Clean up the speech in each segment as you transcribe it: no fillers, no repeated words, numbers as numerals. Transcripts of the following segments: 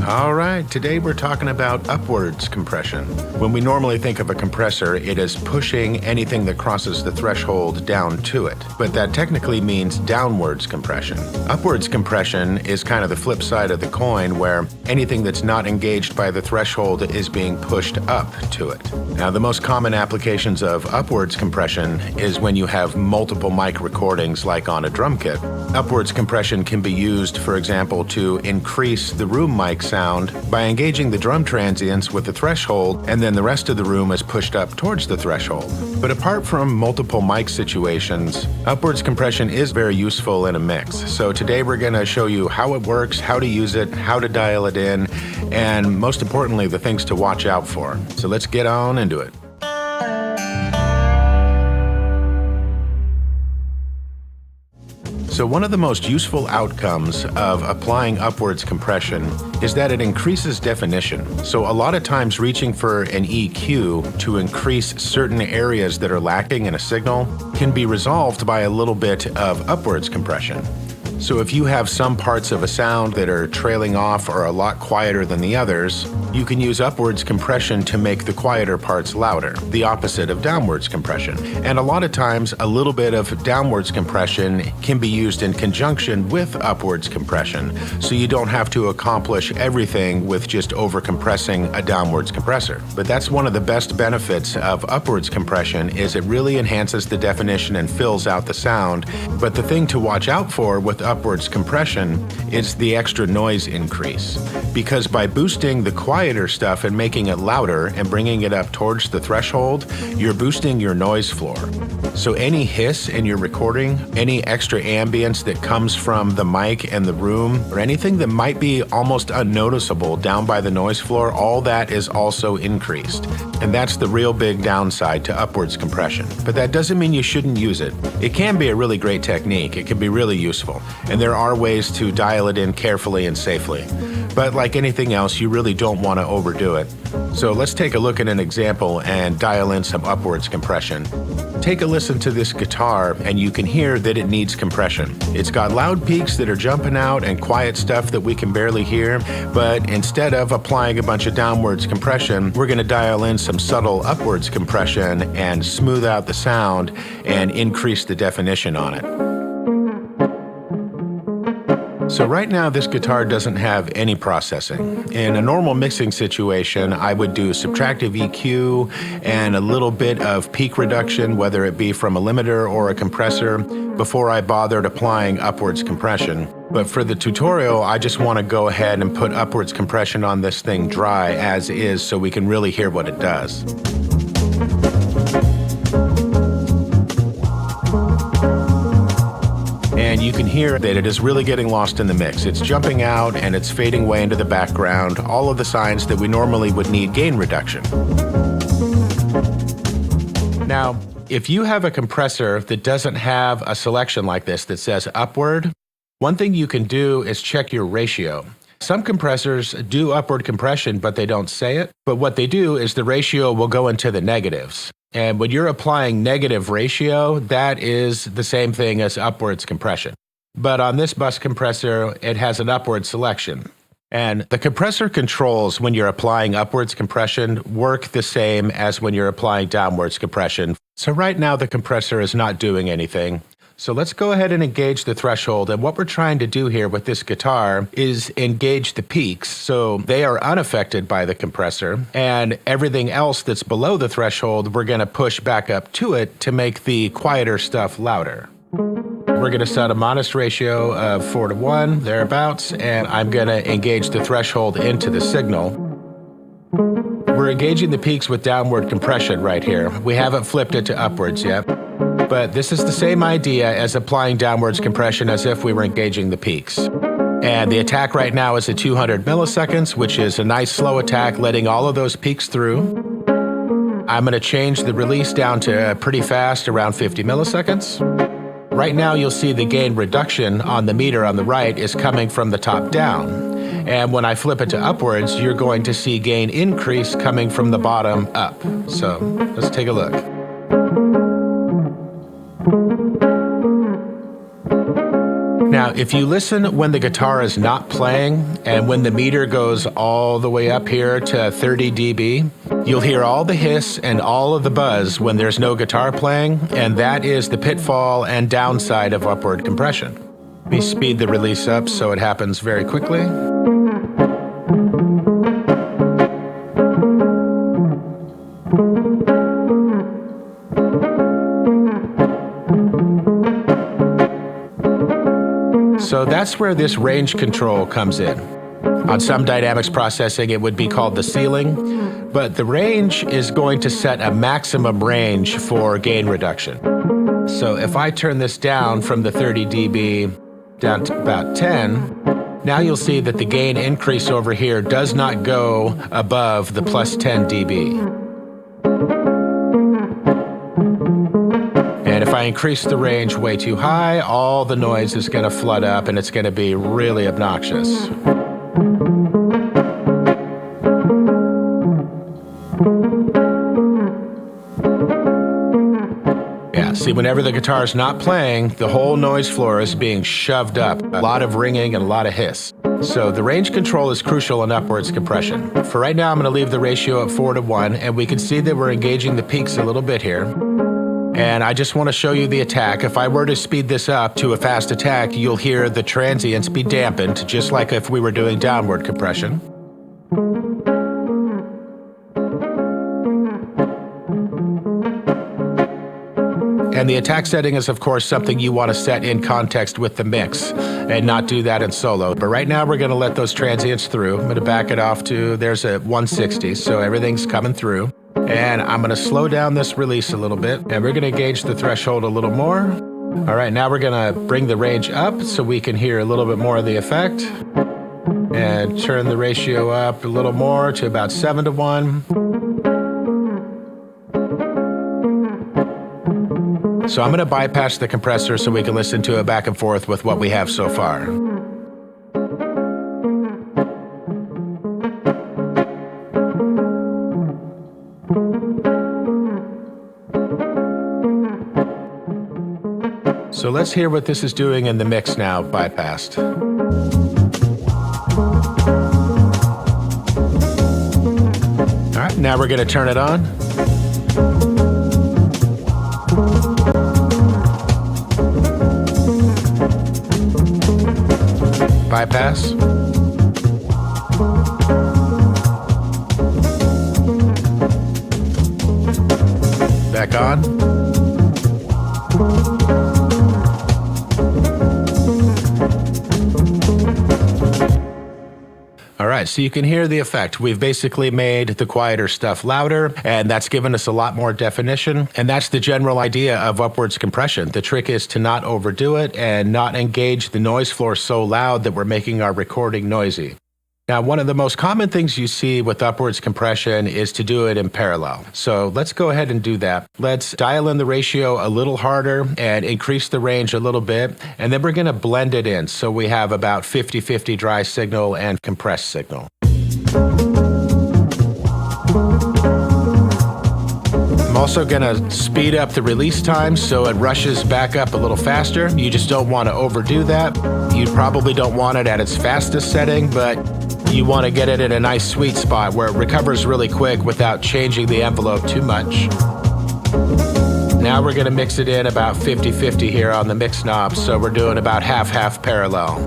All right, today we're talking about upwards compression. When we normally think of a compressor, it is pushing anything that crosses the threshold down to it. But that technically means downwards compression. Upwards compression is kind of the flip side of the coin, where anything that's not engaged by the threshold is being pushed up to it. Now, the most common applications of upwards compression is when you have multiple mic recordings like on a drum kit. Upwards compression can be used, for example, to increase the room mic sound by engaging the drum transients with the threshold, and then the rest of the room is pushed up towards the threshold. But apart from multiple mic situations, upwards compression is very useful in a mix. So today we're going to show you how it works, how to use it, how to dial it in, and most importantly, the things to watch out for. So let's get on into it. So one of the most useful outcomes of applying upwards compression is that it increases definition. So a lot of times reaching for an EQ to increase certain areas that are lacking in a signal can be resolved by a little bit of upwards compression. So if you have some parts of a sound that are trailing off or a lot quieter than the others, you can use upwards compression to make the quieter parts louder, the opposite of downwards compression. And a lot of times, a little bit of downwards compression can be used in conjunction with upwards compression, so you don't have to accomplish everything with just overcompressing a downwards compressor. But that's one of the best benefits of upwards compression, is it really enhances the definition and fills out the sound. But the thing to watch out for with upwards compression is the extra noise increase, because by boosting the quieter stuff and making it louder and bringing it up towards the threshold, you're boosting your noise floor. So any hiss in your recording, any extra ambience that comes from the mic and the room, or anything that might be almost unnoticeable down by the noise floor, all that is also increased. And that's the real big downside to upwards compression. But that doesn't mean you shouldn't use it. It can be a really great technique. It can be really useful. And there are ways to dial it in carefully and safely. But like anything else, you really don't want to overdo it. So let's take a look at an example and dial in some upwards compression. Take a listen to this guitar and you can hear that it needs compression. It's got loud peaks that are jumping out and quiet stuff that we can barely hear, but instead of applying a bunch of downwards compression, we're going to dial in some subtle upwards compression and smooth out the sound and increase the definition on it. So right now, this guitar doesn't have any processing. In a normal mixing situation, I would do subtractive EQ and a little bit of peak reduction, whether it be from a limiter or a compressor, before I bothered applying upwards compression. But for the tutorial, I just want to go ahead and put upwards compression on this thing dry as is so we can really hear what it does. And you can hear that it is really getting lost in the mix. It's jumping out and it's fading away into the background, all of the signs that we normally would need gain reduction. Now, if you have a compressor that doesn't have a selection like this that says upward, one thing you can do is check your ratio. Some compressors do upward compression, but they don't say it. But what they do is the ratio will go into the negatives. And when you're applying negative ratio, that is the same thing as upwards compression. But on this bus compressor, it has an upward selection. And the compressor controls when you're applying upwards compression work the same as when you're applying downwards compression. So right now the compressor is not doing anything. So let's go ahead and engage the threshold. And what we're trying to do here with this guitar is engage the peaks so they are unaffected by the compressor. And everything else that's below the threshold, we're going to push back up to it to make the quieter stuff louder. We're going to set a modest ratio of 4:1, thereabouts, and I'm going to engage the threshold into the signal. We're engaging the peaks with downward compression right here. We haven't flipped it to upwards yet. But this is the same idea as applying downwards compression as if we were engaging the peaks. And the attack right now is at 200 milliseconds, which is a nice slow attack, letting all of those peaks through. I'm going to change the release down to pretty fast, around 50 milliseconds. Right now, you'll see the gain reduction on the meter on the right is coming from the top down. And when I flip it to upwards, you're going to see gain increase coming from the bottom up. So let's take a look. Now, if you listen when the guitar is not playing and when the meter goes all the way up here to 30 dB, you'll hear all the hiss and all of the buzz when there's no guitar playing, and that is the pitfall and downside of upward compression. Let me speed the release up so it happens very quickly. So that's where this range control comes in. On some dynamics processing, it would be called the ceiling, but the range is going to set a maximum range for gain reduction. So if I turn this down from the 30 dB down to about 10, now you'll see that the gain increase over here does not go above the plus 10 dB. And if I increase the range way too high, all the noise is going to flood up and it's going to be really obnoxious. Yeah, see, whenever the guitar is not playing, the whole noise floor is being shoved up. A lot of ringing and a lot of hiss. So the range control is crucial in upwards compression. For right now, I'm going to leave the ratio at 4:1, and we can see that we're engaging the peaks a little bit here. And I just want to show you the attack. If I were to speed this up to a fast attack, you'll hear the transients be dampened, just like if we were doing downward compression. And the attack setting is, of course, something you want to set in context with the mix and not do that in solo. But right now, we're going to let those transients through. I'm going to back it off to, there's a 160, so everything's coming through. And I'm going to slow down this release a little bit, and we're going to gauge the threshold a little more. All right, now we're going to bring the range up so we can hear a little bit more of the effect. And turn the ratio up a little more to about 7:1. So I'm going to bypass the compressor so we can listen to it back and forth with what we have so far. So let's hear what this is doing in the mix now, bypassed. All right, now we're going to turn it on. Bypass. Back on. All right, so you can hear the effect. We've basically made the quieter stuff louder, and that's given us a lot more definition. And that's the general idea of upwards compression. The trick is to not overdo it and not engage the noise floor so loud that we're making our recording noisy. Now, one of the most common things you see with upwards compression is to do it in parallel. So let's go ahead and do that. Let's dial in the ratio a little harder and increase the range a little bit, and then we're going to blend it in so we have about 50-50 dry signal and compressed signal. I'm also going to speed up the release time so it rushes back up a little faster. You just don't want to overdo that. You probably don't want it at its fastest setting, but you want to get it in a nice sweet spot where it recovers really quick without changing the envelope too much. Now we're going to mix it in about 50-50 here on the mix knob, so we're doing about half-half parallel.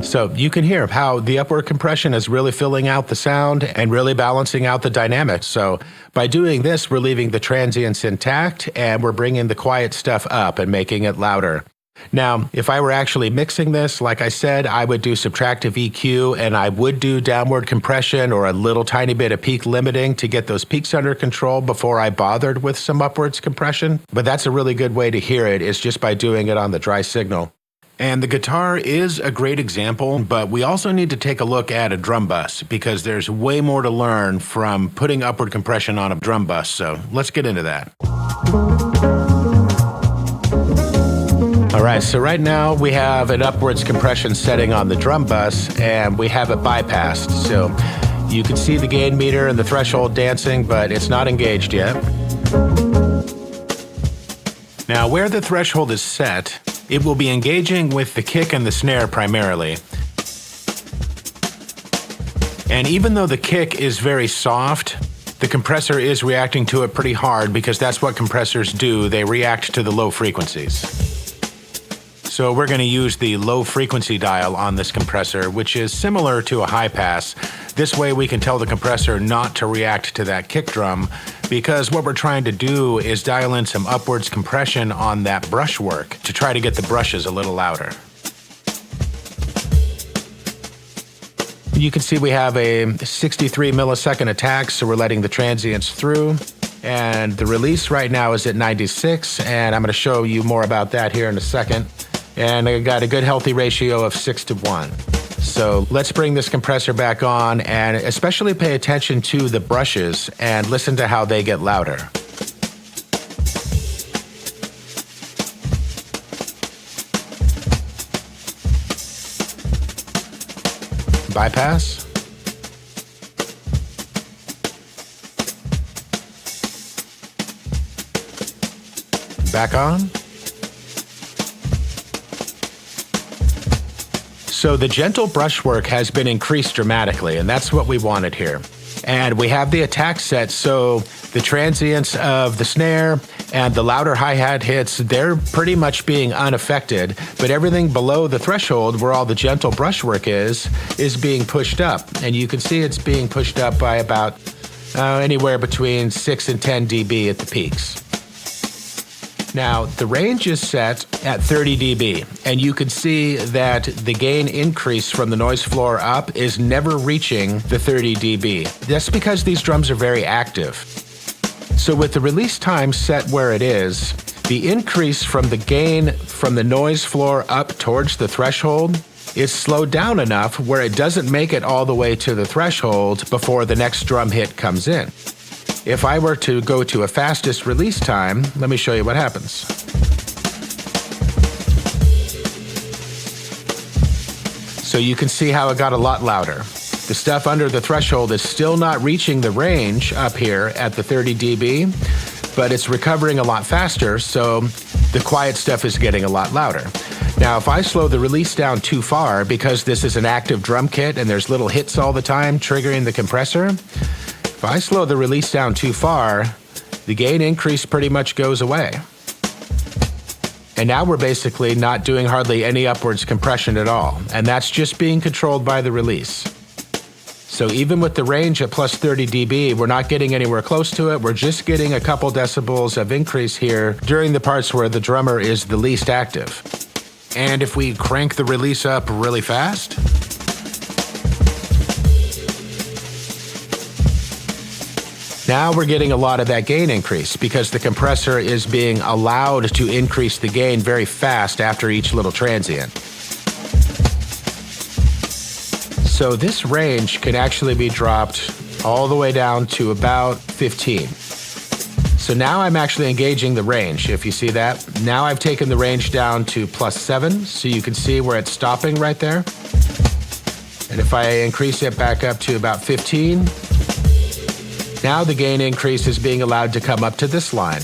So you can hear how the upward compression is really filling out the sound and really balancing out the dynamics. So by doing this, we're leaving the transients intact and we're bringing the quiet stuff up and making it louder. Now, if I were actually mixing this, like I said, I would do subtractive EQ and I would do downward compression or a little tiny bit of peak limiting to get those peaks under control before I bothered with some upwards compression. But that's a really good way to hear it, is just by doing it on the dry signal. And the guitar is a great example, but we also need to take a look at a drum bus because there's way more to learn from putting upward compression on a drum bus. So let's get into that. All right, so right now we have an upwards compression setting on the drum bus and we have it bypassed. So You can see the gain meter and the threshold dancing, but it's not engaged yet. Now, where the threshold is set, it will be engaging with the kick and the snare primarily. And even though the kick is very soft, the compressor is reacting to it pretty hard because that's what compressors do. They react to the low frequencies. So we're going to use the low frequency dial on this compressor, which is similar to a high pass. This way we can tell the compressor not to react to that kick drum, because what we're trying to do is dial in some upwards compression on that brush work to try to get the brushes a little louder. You can see we have a 63 millisecond attack, so we're letting the transients through. And the release right now is at 96, and I'm going to show you more about that here in a second. And I got a good healthy ratio of 6:1. So let's bring this compressor back on and especially pay attention to the brushes and listen to how they get louder. Bypass. Back on. So the gentle brushwork has been increased dramatically, and that's what we wanted here. And we have the attack set, so the transients of the snare and the louder hi-hat hits, they're pretty much being unaffected, but everything below the threshold where all the gentle brushwork is being pushed up. And you can see it's being pushed up by about anywhere between 6 and 10 dB at the peaks. Now, the range is set at 30 dB, and you can see that the gain increase from the noise floor up is never reaching the 30 dB. That's because these drums are very active. So with the release time set where it is, the increase from the gain from the noise floor up towards the threshold is slowed down enough where it doesn't make it all the way to the threshold before the next drum hit comes in. If I were to go to a fastest release time, let me show you what happens. So you can see how it got a lot louder. The stuff under the threshold is still not reaching the range up here at the 30 dB, but it's recovering a lot faster, so the quiet stuff is getting a lot louder. Now, if I slow the release down too far, because this is an active drum kit and there's little hits all the time triggering the compressor, if I slow the release down too far, the gain increase pretty much goes away. And now we're basically not doing hardly any upwards compression at all, and that's just being controlled by the release. So even with the range at plus 30 dB, we're not getting anywhere close to it. We're just getting a couple decibels of increase here during the parts where the drummer is the least active. And if we crank the release up really fast, now we're getting a lot of that gain increase because the compressor is being allowed to increase the gain very fast after each little transient. So this range can actually be dropped all the way down to about 15. So now I'm actually engaging the range, if you see that. Now I've taken the range down to plus 7, so you can see where it's stopping right there. And if I increase it back up to about 15, now the gain increase is being allowed to come up to this line.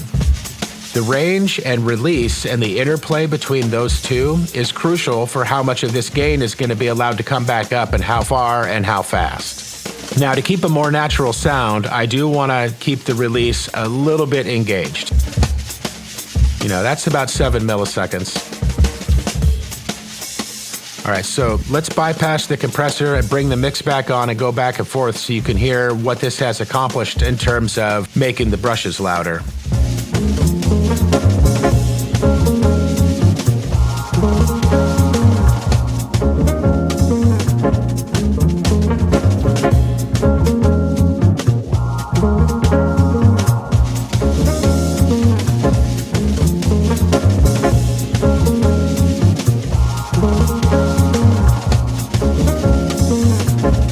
The range and release and the interplay between those two is crucial for how much of this gain is going to be allowed to come back up and how far and how fast. Now, to keep a more natural sound, I do want to keep the release a little bit engaged. You know, that's about 7 milliseconds. All right, so let's bypass the compressor and bring the mix back on and go back and forth so you can hear what this has accomplished in terms of making the brushes louder.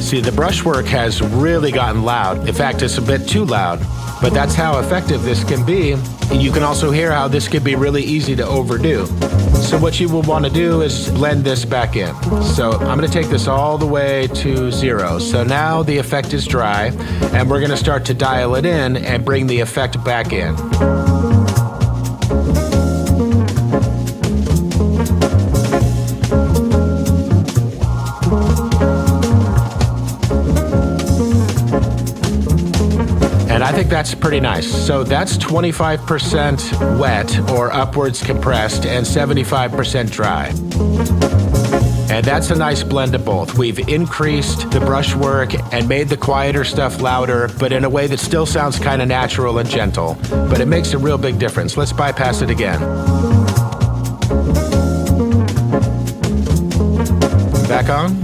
See, the brushwork has really gotten loud. In fact, it's a bit too loud. but that's how effective this can be. You can also hear how this could be really easy to overdo. So what you will want to do is blend this back in. So I'm going to take this all the way to 0. So now the effect is dry, and we're going to start to dial it in and bring the effect back in. And I think that's pretty nice. So that's 25% wet or upwards compressed and 75% dry. And that's a nice blend of both. We've increased the brushwork and made the quieter stuff louder, but in a way that still sounds kind of natural and gentle. But it makes a real big difference. Let's bypass it again. Back on.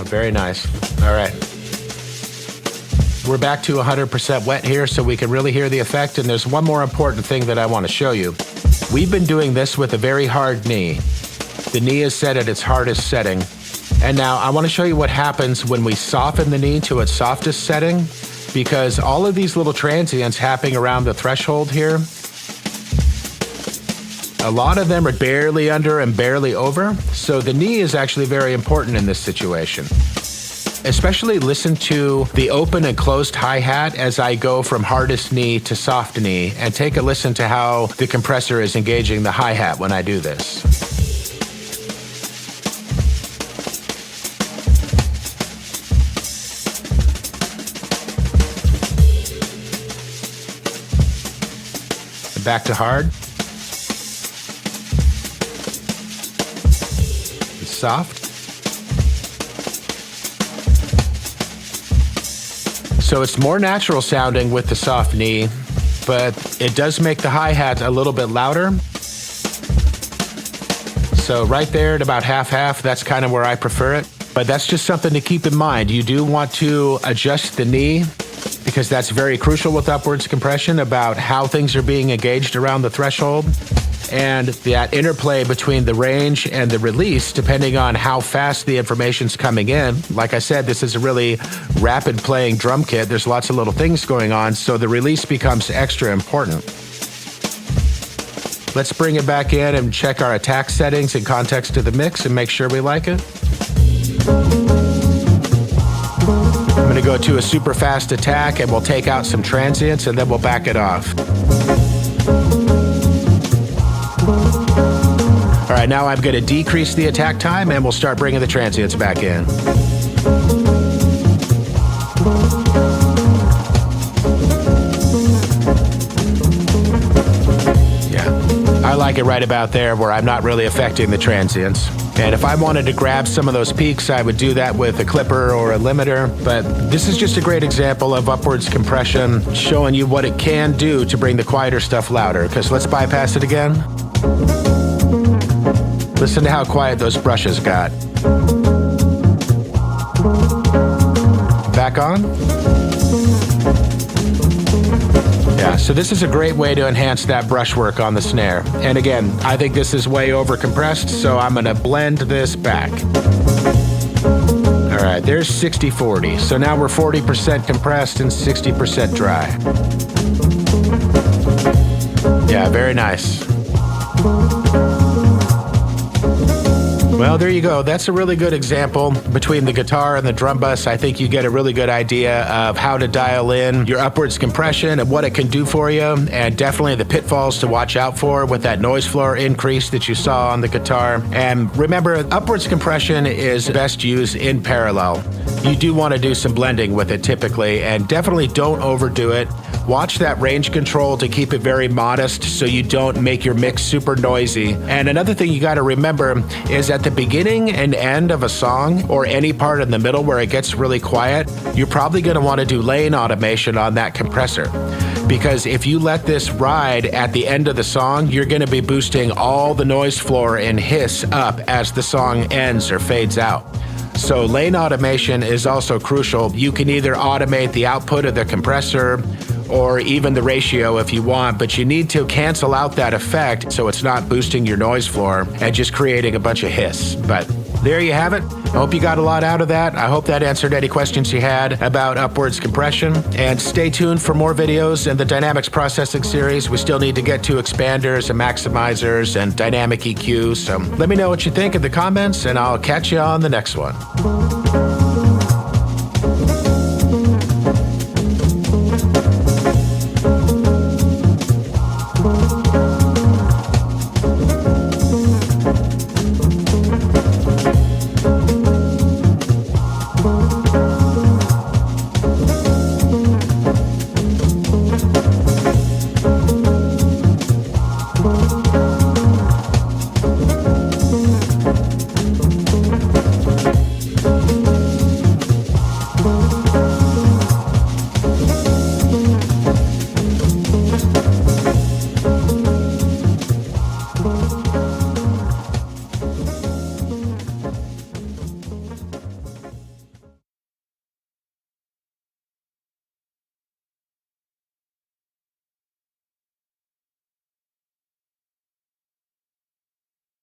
Very nice. All right. We're back to 100% wet here, so we can really hear the effect. And there's one more important thing that I want to show you. We've been doing this with a very hard knee. The knee is set at its hardest setting. And now I want to show you what happens when we soften the knee to its softest setting, because all of these little transients happening around the threshold here, a lot of them are barely under and barely over, so the knee is actually very important in this situation. Especially listen to the open and closed hi-hat as I go from hardest knee to soft knee, and take a listen to how the compressor is engaging the hi-hat when I do this. Back to hard. Soft. So it's more natural sounding with the soft knee, but it does make the hi-hat a little bit louder. So right there at about half-half, that's kind of where I prefer it. But that's just something to keep in mind. You do want to adjust the knee, because that's very crucial with upwards compression about how things are being engaged around the threshold. And that interplay between the range and the release, depending on how fast the information's coming in. Like I said, this is a really rapid playing drum kit. There's lots of little things going on, so the release becomes extra important. Let's bring it back in and check our attack settings in context to the mix and make sure we like it. I'm going to go to a super fast attack, and we'll take out some transients, and then we'll back it off. All right, now I'm going to decrease the attack time, and we'll start bringing the transients back in. Yeah, I like it right about there where I'm not really affecting the transients. And if I wanted to grab some of those peaks, I would do that with a clipper or a limiter. But this is just a great example of upwards compression, showing you what it can do to bring the quieter stuff louder. Because let's bypass it again. Listen to how quiet those brushes got. Back on. Yeah, so this is a great way to enhance that brushwork on the snare. And again, I think this is way over compressed, so I'm gonna blend this back. All right, there's 60-40. So now we're 40% compressed and 60% dry. Yeah, very nice. Well, there you go. That's a really good example. Between the guitar and the drum bus, I think you get a really good idea of how to dial in your upwards compression and what it can do for you, and definitely the pitfalls to watch out for with that noise floor increase that you saw on the guitar. And remember, upwards compression is best used in parallel. You do want to do some blending with it typically, and definitely don't overdo it. Watch that range control to keep it very modest so you don't make your mix super noisy. And another thing you got to remember is at the beginning and end of a song, or any part in the middle where it gets really quiet, you're probably going to want to do lane automation on that compressor. Because if you let this ride at the end of the song, you're going to be boosting all the noise floor and hiss up as the song ends or fades out. So lane automation is also crucial. You can either automate the output of the compressor or even the ratio if you want, but you need to cancel out that effect so it's not boosting your noise floor and just creating a bunch of hiss. But there you have it. I hope you got a lot out of that. I hope that answered any questions you had about upwards compression. And stay tuned for more videos in the Dynamics Processing series. We still need to get to expanders and maximizers and dynamic EQ. So let me know what you think in the comments, and I'll catch you on the next one.